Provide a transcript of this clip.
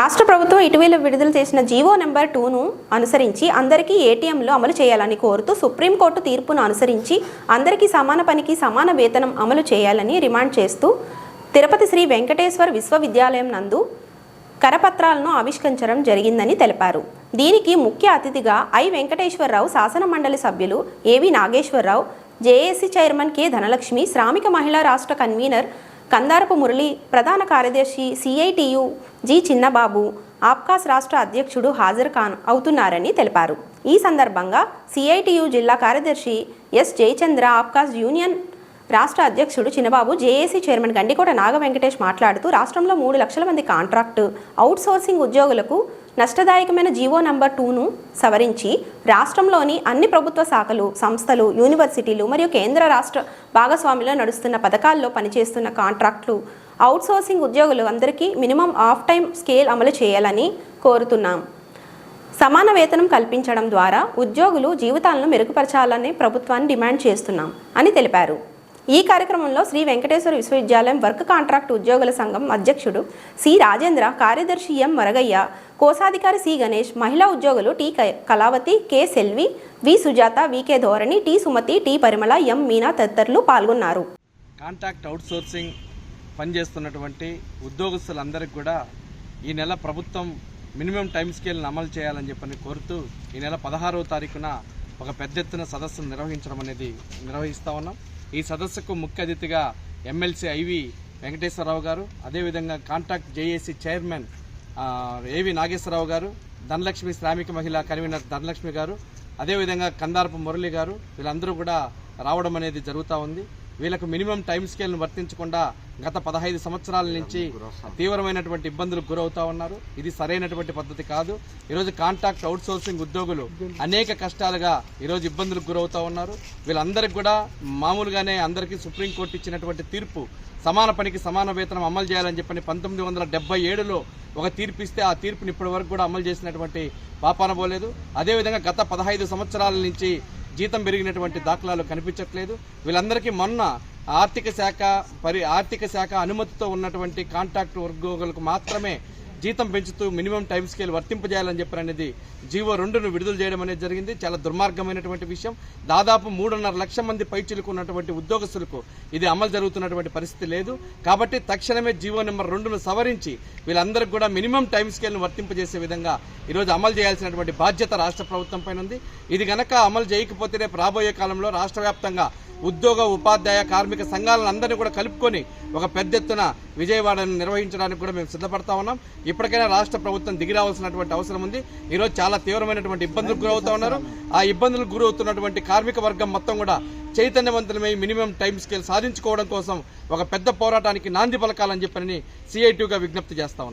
రాష్ట్ర ప్రభుత్వం ఇటీవల విడుదల చేసిన జీవో నెంబర్ 2ను అనుసరించి అందరికీ ఏటీఎంలు అమలు చేయాలని కోరుతూ సుప్రీంకోర్టు తీర్పును అనుసరించి అందరికీ సమాన పనికి సమాన వేతనం అమలు చేయాలని డిమాండ్ చేస్తూ తిరుపతి శ్రీ వెంకటేశ్వర విశ్వవిద్యాలయం నందు కరపత్రాలను ఆవిష్కరించడం జరిగిందని తెలిపారు. దీనికి ముఖ్య అతిథిగా ఐ వెంకటేశ్వరరావు, శాసన మండలి సభ్యులు A V Nageswara Rao, JAC chairman K Dhanalakshmi, శ్రామిక మహిళా రాష్ట్ర కన్వీనర్ కందారపు మురళి, ప్రధాన కార్యదర్శి సిఐటియు జి చిన్నబాబు, ఆప్కాస్ రాష్ట్ర అధ్యక్షుడు హాజరు అవుతున్నారని తెలిపారు. ఈ సందర్భంగా సిఐటియు జిల్లా కార్యదర్శి ఎస్ జయచంద్ర, ఆప్కాస్ యూనియన్ రాష్ట్ర అధ్యక్షుడు చిన్నబాబు, జేఏసీ చైర్మన్ గండికోట నాగ వెంకటేష్ మాట్లాడుతూ రాష్ట్రంలో 3 లక్షల మంది కాంట్రాక్టు అవుట్సోర్సింగ్ ఉద్యోగులకు నష్టదాయకమైన జీవో నెంబర్ 2ను సవరించి రాష్ట్రంలోని అన్ని ప్రభుత్వ శాఖలు, సంస్థలు, యూనివర్సిటీలు మరియు కేంద్ర రాష్ట్ర భాగస్వామిలో నడుస్తున్న పథకాల్లో పనిచేస్తున్న కాంట్రాక్టులు అవుట్సోర్సింగ్ ఉద్యోగులు అందరికీ మినిమం ఆఫ్ టైం స్కేల్ అమలు చేయాలని కోరుతున్నాం. సమాన వేతనం కల్పించడం ద్వారా ఉద్యోగులు జీవితాలను మెరుగుపరచాలని ప్రభుత్వాన్ని డిమాండ్ చేస్తున్నాం అని తెలిపారు. ఈ కార్యక్రమంలో శ్రీ వెంకటేశ్వర విశ్వవిద్యాలయం వర్క్ కాంట్రాక్ట్ ఉద్యోగుల సంఘం అధ్యక్షుడు సి రాజేంద్ర, కార్యదర్శి ఎం మరగయ్య, కోశాధికారి సి గణేష్, మహిళా ఉద్యోగులు టి కళావతి, కె సెల్వి, వి సుజాత, వికే ధోరణి, టి సుమతి, టి పరిమళ, ఎం మీనా తదితరులు పాల్గొన్నారు. కాంట్రాక్ట్ అవుట్సోర్సింగ్ పనిచేస్తున్నటువంటి ఉద్యోగస్తులందరికీ కూడా ఈ నెల ప్రభుత్వం మినిమం టైం స్కేల్ని అమలు చేయాలని చెప్పని కోరుతూ ఈ నెల 16వ తారీఖున ఒక పెద్ద ఎత్తున సదస్సును నిర్వహిస్తూ ఉన్నాం. ఈ సదస్సుకు ముఖ్య అతిథిగా ఎమ్మెల్సీ ఐవి వెంకటేశ్వరరావు గారు, అదేవిధంగా కాంట్రాక్ట్ జేఏసీ చైర్మన్ ఏవి నాగేశ్వరరావు గారు, ధనలక్ష్మి శ్రామిక మహిళా కన్వీనర్ ధనలక్ష్మి గారు, అదేవిధంగా కందారపు మురళి గారు, వీళ్ళందరూ కూడా రావడం అనేది జరుగుతూ ఉంది. వీళ్ళకు మినిమం టైం స్కేల్ను వర్తించకుండా గత 15 సంవత్సరాల నుంచి తీవ్రమైనటువంటి ఇబ్బందులకు గురవుతూ ఉన్నారు. ఇది సరైనటువంటి పద్ధతి కాదు. ఈరోజు కాంట్రాక్ట్ అవుట్సోర్సింగ్ ఉద్యోగులు అనేక కష్టాలుగా ఈరోజు ఇబ్బందులకు గురవుతూ ఉన్నారు. వీళ్ళందరికీ కూడా మామూలుగానే అందరికీ సుప్రీంకోర్టు ఇచ్చినటువంటి తీర్పు సమాన పనికి సమాన వేతనం అమలు చేయాలని చెప్పని 1977లో ఒక తీర్పు ఇస్తే ఆ తీర్పుని ఇప్పటి వరకు కూడా అమలు చేసినటువంటి పాపాన పోలేదు. అదేవిధంగా గత 15 సంవత్సరాల నుంచి జీతం పెరిగినటువంటి దాఖలాలు కనిపించట్లేదు. వీళ్ళందరికీ మొన్న ఆర్థిక శాఖ అనుమతితో ఉన్నటువంటి కాంట్రాక్ట్ ఉద్యోగులకు మాత్రమే జీతం పెంచుతూ మినిమం టైం స్కేల్ వర్తింపజేయాలని చెప్పి జీవో 2ను విడుదల చేయడం అనేది జరిగింది. చాలా దుర్మార్గమైనటువంటి విషయం. దాదాపు 3.5 లక్షల మంది పైచిలకు ఉన్నటువంటి ఉద్యోగస్తులకు ఇది అమలు జరుగుతున్నటువంటి పరిస్థితి లేదు. కాబట్టి తక్షణమే జీవో నెంబర్ 2ను సవరించి వీళ్ళందరికీ కూడా మినిమం టైం స్కేల్ను వర్తింపజేసే విధంగా ఈరోజు అమలు చేయాల్సినటువంటి బాధ్యత రాష్ట్ర ప్రభుత్వం పైన ఉంది. ఇది గనక అమలు చేయకపోతే రేపు రాబోయే కాలంలో రాష్ట్ర వ్యాప్తంగా ఉద్యోగ, ఉపాధ్యాయ, కార్మిక సంఘాలను అందరినీ కూడా కలుపుకొని ఒక పెద్ద ఎత్తున విజయవాడను నిర్వహించడానికి కూడా మేము సిద్ధపడతా ఉన్నాం. ఇప్పటికైనా రాష్ట్ర ప్రభుత్వం దిగి రావాల్సినటువంటి అవసరం ఉంది. ఈరోజు చాలా తీవ్రమైనటువంటి ఇబ్బందులకు గురవుతూ ఉన్నారు. ఆ ఇబ్బందులకు గురవుతున్నటువంటి కార్మిక వర్గం మొత్తం కూడా చైతన్యవంతులమై మినిమం టైం స్కేల్ సాధించుకోవడం కోసం ఒక పెద్ద పోరాటానికి నాంది పలకాలని చెప్పని సిఐటిగా విజ్ఞప్తి చేస్తా ఉన్నాం.